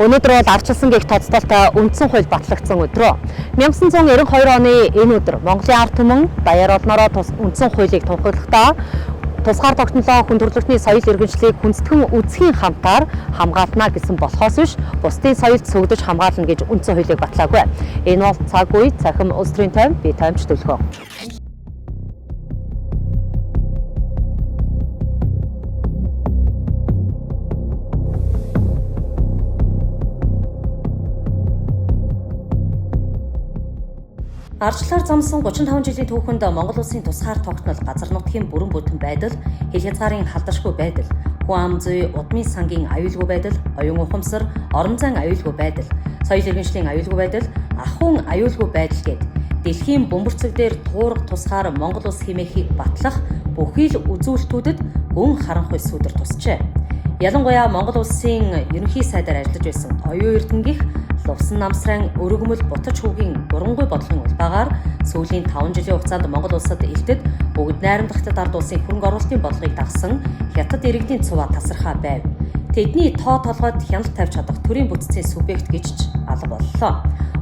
Өнөөдөр бол ардчилсан гих тодтолтой үндсэн хууль батлагдсан өдрөө. 1992 оны энэ өдөр Монголын ард түмэн даяар олноороо үндсэн хуулийг тунхаглахдаа тусгаар тогтнолоо хүн төрөлхтний соёл иргэншлийг хүндэтгэн үзэхийн хамтаар хамгаална гэсэн болохоос биш бусдын соёлд сөгдөж хамгаална гэж үндсэн хуулийг батлаагүй. Энэ бол цаг үе цахим улс төрийн тайван бие таамж төлгөө. Ардчлаар замсан 35 жилийн түүхэнд Монгол улсын тусгаар тогтнол, газар нутгийн бүрэн бүтэн байдал, хил хязгаарын халдашгүй байдал, хүн ам зүй, удмын сангийн аюулгүй байдал, оюун ухамсар, орон зайн аюулгүй байдал, соёл иргэншлийн аюулгүй байдал, ахуйн аюулгүй байдал гэд дэлхийн бөмбөрцөг дээр туурах тусгаар Монгол улс хэмээхийг батлах бүхий л үзүүлэлтүүдэд гүн харанхуй сүудэр тусчээ. Ялангуяа Монгол улсын ерөнхий сайдаар ажиллаж байсан оюун эрдэнэгийнх Лувсан намсран өргөмөл бутаж хүүгийн бурангуй бодлогын улбаагаар сүүлийн 5 жилийн хугацаанд Монгол улсад элтэд бүгд найрамдахтад ард улсын хөрөнгө оруулалтын бодлогыг дагсан хятад иргэдийн цуваа тасархаа байв. Тэдний тоо толгойд хяналт тавьж чадах төрийн бүтцийн субъект гэж ч алга боллоо.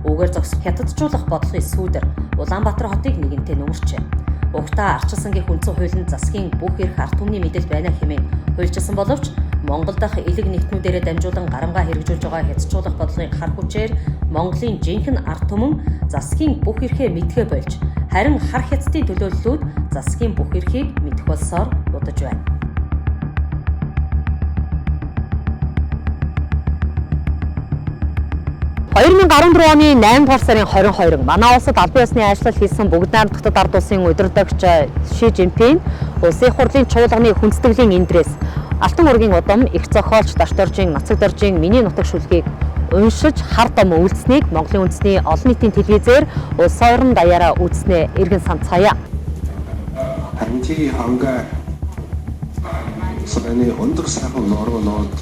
Үүгээр зогсох хятаджуулах бодлогын сүүдэр Улаанбаатар хотыг нэгэнтээ нөмөрчээ. Угтаа ардчилсан гих үндсэн хуулийн засгийн бүх эрх ард түмний мэдэл байна хэмээн хуульчилсан боловч Монгол дахь элэг нэгтнүүдээр дамжуулан гарамгаа хэрэгжүүлж байгаа хязчуулах бодлогын хар хүчээр Монголын жинхэнэ ард түмэн засгийн бүх эрхээ мэдхэ болж харин хар хятадын төлөөллүүд засгийн бүх эрхийг мэдэх болсоор удаж байна. $2014 оны 8 дугаар сарын 22-нд манай улсад албан ёсны ажил хийсэн бүгд найрамдахтад ард улсын удирдагч Ши Жинпин улсын хурлын чуулганы хүндэтгэлийн эндрээс Алтан ургийн удам их зохиолч Дашторжийн Нацаг доржийн миний нутаг шүлгийг уншиж хар дом үйлдсэнийг Монголын үндэсний олон нийтийн телевизээр улс орон даяараа үзснээ эргэн санацгаая. Хамти ханга соёлын өндөр сайхан норвонод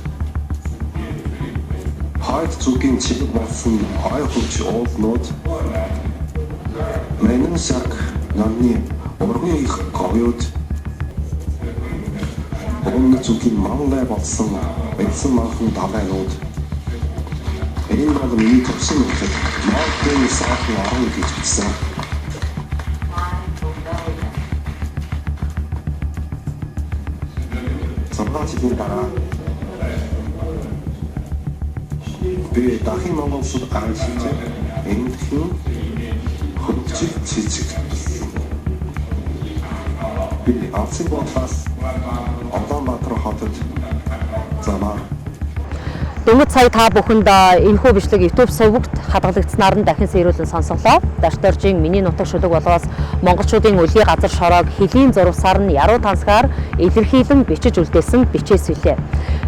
хайд зүгийн чиг болсон хай хүч уулнууд мэнэн сак намны ургийн их говьуд Өмнө зүгийн манлай болсон эдсэн манхан давайнууд энэ бол миний төгсөн нөхөд Монголын сайхан орон гэж хэлсэн. Цамгаачдын дараа би дахин Монгол улсад гарч ирсэн энэ хэн хөгжил цэцэг би алсын бодлоос Улаанбаатар хотод замаар Дөнгөж сая та бүхэнд энэхүү бичлэг YouTube сувагт хадгалагдсанаар нь дахин сэрүүлэн сонсголоо. Дашторжийн миний нутаг шүлэг болгоос монголчуудын өлгий газар шороог хөлийн зурвасаар нь яруу тансгаар илэрхийлэн бичиж үлдээсэн бичээс үлээ.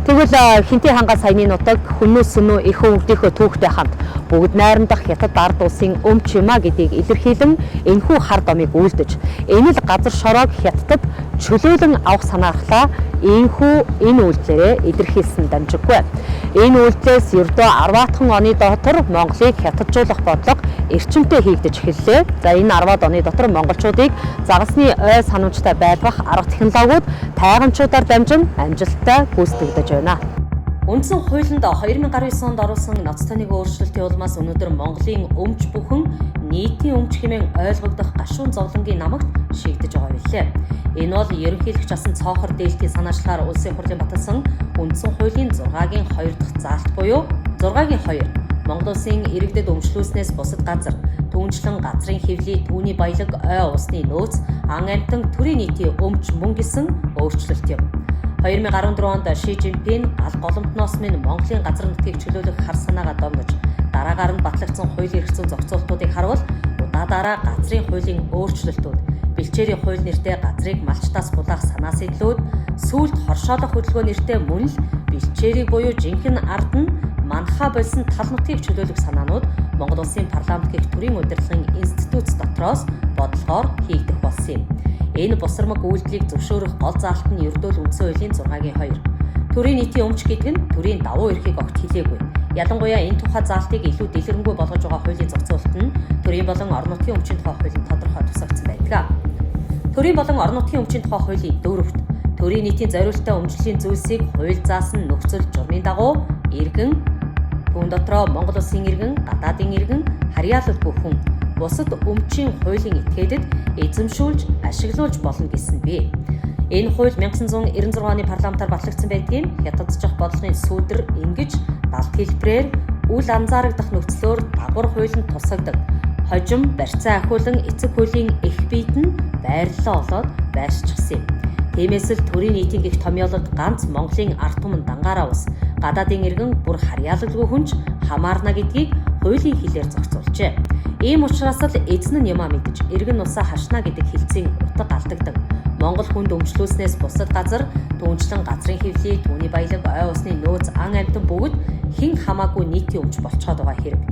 Тэгвэл хинтээ хангаа саяны нутаг хүннөөс сүнөө их өвгдийнхөө түүхтэй хамт бүгд найрамдах хятад ард улсын өмч юма гэдгийг илэрхийлэн энэхүү хар домыг үлдэж энэ л газар шороог хятадд чөлөөлөн авах санаахлаа энэ үйлдэлээрээ илэрхийлсэн дамжиггүй. Энэ үйлдэлээс ердөө 10-аад оны дотор Монголыг хятаджуулах бодлого эрчимтэй хийгдэж эхэллээ. За энэ 10-аад оны дотор монголчуудыг загасны ой санамжтай байлгах арга технологиуд тайганчуудаар дамжин амжилттай гүйцэтгэж байна. Үндсэн хуулинд 2019 онд оруулсан ноцтойны өөрчлөлтийн улмаас өнөөдөр Монголын өмч бүхэн нийтийн өмч хэмээн ойлгогдох гашуун зовлонгийн намагт шийдэж байгаа билээ. Энэ бол ерөнхийлөгч асан цоохор дээлтийн санаачлаар улсын хурлын баталсан үндсэн хуулийн 6-гийн 2 дахь заалт буюу 6-гийн 2 Монгол улсын иргэдэд өмчлүүлснээс бусад газар түүнчлэн газрын хэвлий түүний баялаг ой усны нөөц ан амьтан төрийн нийтийн өмч мөн гэсэн өөрчлөлт юм. 2014 онд Ши Жинпин аль голомтноос минь Монголын газар нутгийг чөлөөлөх хар санаагаа домнож дараагаар нь батлагдсан хуулийн эрх зүйн зохицуултуудыг харвал удаа газрын хуулийн өөрчлөлтүүд бэлчээрийн хууль нэртэй газрыг малчтаас булаах санаа сэтлүүд сүүлд хоршоолох хөдөлгөөн нэртэй мөн л бэлчээрийг буюу жинхэнэ ард нь манхаа болсон тал нутгийг чөлөөлөх санаанууд Монгол улсын парламент гэх төрийн удирдлагын институт дотроос бодлогоор хийгдэх болсон юм. Энэ бусармаг үйлдэлийг зөвшөөрөх гол заалт нь ердөө үндсэн хуулийн 6-гийн 2. Төрийн нийтийн өмч гэдэг нь төрийн давуу эрхийг огт хилээгүй. Ялангуяа энэ тухай заалтыг илүү дэлгэрэнгүй болгож байгаа хуулийн зохицуулалт нь төрийн болон орон нутгийн өмчийн тухай хуулийн тодорхой тусгагдсан байдаг. Төрийн болон орон нутгийн өмчийн тухай хуулийн 4-т төрийн нийтийн зориулалттай өмчлөлийн зүйлсийг хууль заасан нөхцөл журмын дагуу иргэн, түүн дотроо Монгол улсын иргэн, гадаадын иргэн, харьяалалгүй хүн бусад өмчийн хуулийн этгээдэд эзэмшүүлж, ашиглуулж болно гэсэн бэ. Энэ хууль 1996 оны парламентаар батлагдсан байдгийн хятадчих бодлогын сүүдэр ингэж далд хэлбэрээр үл анзаарагдах нөхцлөөр дагвар хуулинд тусагдаг. Хожим, барьцаа ахиулан эцэг хуулийн эх биед нь байрлалаа олоод байршчихсан юм. Тиймээс л төрийн нийтийн гих томьёололд ганц Монголын ард түмэн дангаараа ус гадаадын иргэн бүр харьяалалгүй хүнч хамаарна гэдгийг хуулийн хэлээр зохицуулжээ. Ийм учраас л эзэн нь юмаа мэдж иргэн усаа хашна гэдэг хэлцийн утга алдагдаг. Монгол хүнд өмчлүүлснээс бусад газар түүнчлэн газрын хэвлэл, түүний баялаг, ой усны нөөц, ан амьтан бүгд хэн хамаагүй нийтийн өмч болцоод байгаа хэрэг.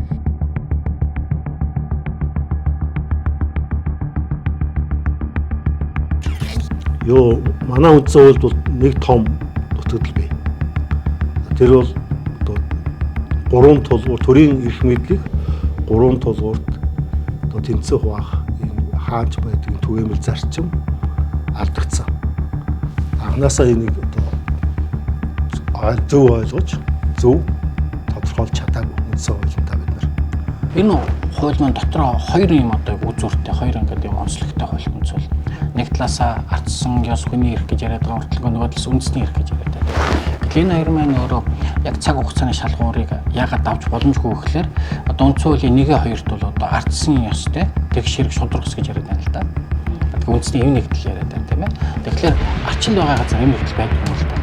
Ёо манай үндсэн хуульд бол нэг том нутагдал бий. Тэр бол одоо 3 тулгуур төрийн эрх мэдлийг 3 тулгуурт одоо тэмцэх хуваах энэ хааж байдгийн түгээмэл зарчим алдагдсан. Анхнаасаа энийг одоо зөв ойлгож, зөв тодорхойлж чадаагүй үндсэн хуулиудаа бид нар. Энэ хууль маань дотроо 2 юм одоо үзүүртэй 2 ингээд юм онцлогтой хууль хүнсэл. Нэг талаасаа ардсан ёс хүний эрх гэж яриад байгаа хүртэл нөгөө талаас үндэсний эрх гэж яриад байдаг. Энэ хоёр маань өөрөө яг цаг хугацааны шалгуурыг яагаад давж боломжгүй гэхээр одоо үндсэн хуулийн 1-2-т бол одоо ардсан ёстой тэг ширэг шударгас гэж яриад байна л да. Тэгэхээр үндэсний эв нэгдэл яриад байна тийм ээ. Тэгэхээр арчил байгаа газар эв нэгдэл байдаг юм л да.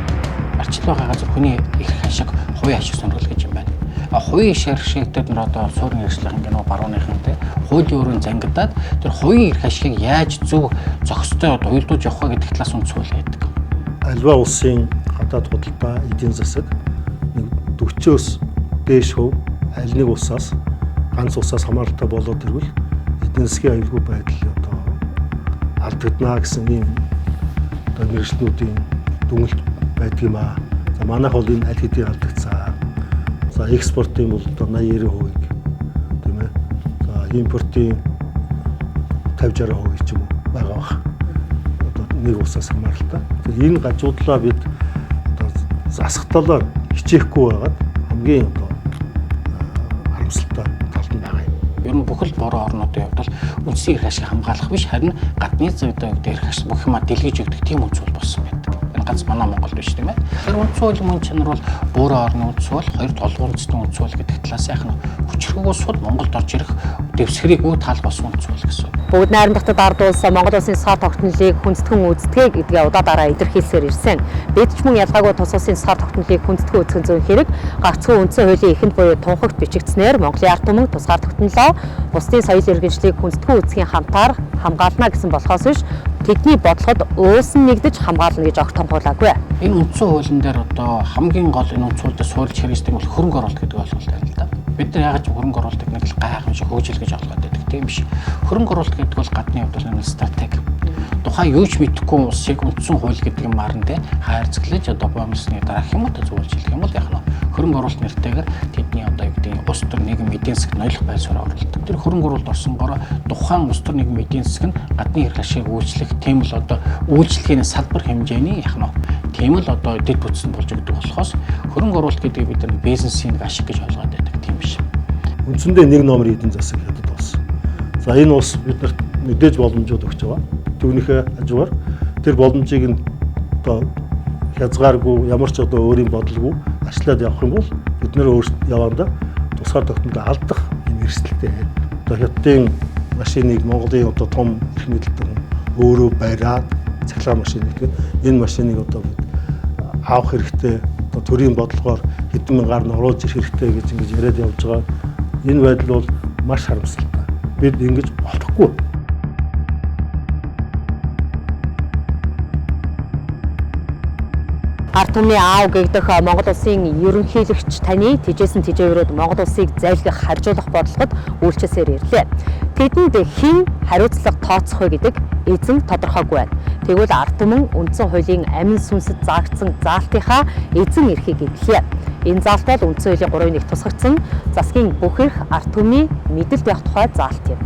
Арчил байгаа газар хүний эрх ашиг, хувийн ашиг сонирхол гэж юм байна. Хувийн ширхшигтэй нь одоо суурин хэрэгслийн гэнэ барууныхан те хуулийн өрөөнд зангидаад тэр хувийн эрх ашигыг яаж зөв зохистой уялдуулж явах вэ гэдэг талаас үндсэн хууль байдаг. Альва улсын гадаад худалдаа эдийн засаг нэг 40-оос дээш хувь аль нэг улсаас ганц улсаас хамааралтай болоод ирвэл эдийн засгийн аюулгүй байдал одоо алдагдана гэсэн ийм одоо мэргэжлүүдийн дүгнэлт байдаг юм аа. За манайх бол энэ аль хэдийн алдагдсан. За экспортын бол одоо 80-90% тийм ээ. За импортын 50-60% ч юм уу байгаа бах. Одоо нэг улсаас хамааралтай. Энэ гажуудлаа бид одоо засахталаар хичээхгүй байгаад хамгийн одоо харамсалтай тал нь байгаа юм. Ер нь бүхэл бороо орнуудын хувьд бол үндэсний эрх ашиг хамгаалах биш харин гадны зүйн эрх ашиг бүх юма дэлгэж өгдөг тийм үндэс бол болсон байдаг. Энэ ганц манай Монголд биш тийм ээ. Тэр үндэс хуулийн мөн чанар бол буурын орны үндэс хууль, 2 толгуур үндэсний үндэс хууль гэдэг талаас яах нь хүчрхэгөө суд Монголд орж ирэх дэвсгэрийг үе таал болсон үндэс хууль гэсэн. Бүгд найрамдахтад ард улс Монгол улсын сар тогтнолыг хүндэтгэн үздэгэ гэдгээ удаадараа илэрхийлсээр ирсэн. Бид ч мөн ялгаагүй тус улсын сар тогтнолыг хүндэтгэн үзэх зүйн хэрэг гагцхүү үндсэн хуулийн эхэнд буюу тунхагт бичигдснээр Монголын ард түмэн тусгаар тогтнолоо бусдын соёл иргэншлийг хүндэтгэн үзэхийн хамтаар хамгаална гэсэн болохоос биш тэдний бодлогод уусан нэгдэж хамгаална гэж огт тунхаглаагүй. Энэ үндсэн хуулийн дээр одоо хамгийн гол энэ үндсэн хуульд суурилж хэрэгждэг бол хөрөнгө оруулалт гэдэг ойлголт байна л да. Бид нар яагаад ч хөрөнгө оруулалтыг нэг л гайхамшиг хөгжил гэж ойлгоод байдаг тийм биш. Хөрөнгө оруулалт гэдэг бол гадны хувьд бол нэг стратеги. Тухайн юу ч мэдэхгүй улсыг үндсэн хууль гэдэг юм маран тэ хайрцаглаж одоо бомлсны дараах юм уу зөвлөж хэлэх юм бол яг нь хөрөнгө оруулалт нэртэйгээр тэдний одоо юу гэдэг улс төр нийгэм эдийн засаг ноёлох байр суурь оруулалт. Тэр хөрөнгө оруулалт орсонгоор тухайн улс төр нийгэм эдийн засаг нь гадны эрх ашиг үйлчлэх тийм л одоо үйлчлэгийн салбар хэмжээний яг нь тийм л одоо дэд бүтцэн болж өгдөг болохоос хөрөнгө оруулалт гэдэг бид нар бизнесийн ашиг гэж ойлгоод байдаг тийм биш. Үндсэндээ нэг номер эдийн засаг хятад улс. За энэ улс биднэрт мэдээж боломжууд өгч байгаа. Түүнийхээ хажуугаар тэр боломжийг нь одоо хязгааргүй ямар ч одоо өөрийн бодлого ачлаад явах юм бол бид нэр өөрсдөө явандаа тусгаар тогтнолд алдах юм эрсдэлтэй. Одоо хятадын машиныг Монголын одоо том эрх мэдэлтэй өөрөө бариад цахилгаан машин гэдэг энэ машиныг одоо бид авах хэрэгтэй. Одоо төрийн бодлогоор хэдэн мянгаар нь оруулж ирэх хэрэгтэй гэж ингэж яриад явж байгаа. Энэ байдал бол маш харамсалтай. Бид ингэж болохгүй. Ард түмний аав гэгдэх Монгол улсын ерөнхийлөгч таны тижээсэн тижээврээд Монгол улсыг зайлшгүй харьжуулах бодлогод үйлчлсээр ирлээ. Тэдэнд хэн хариуцлага тооцох вэ гэдэг эзэн тодорхойгүй байна. Тэгвэл ард түмэн үндсэн хуулийн амин сүнсэд заагдсан заалтынхаа эзэн эрхийг эдлээ. Энэ заалт бол үндсэн хуулийн 3-1 тусгагдсан засгийн бүх эрх ард түмний мэдэлд явах тухай заалт юм.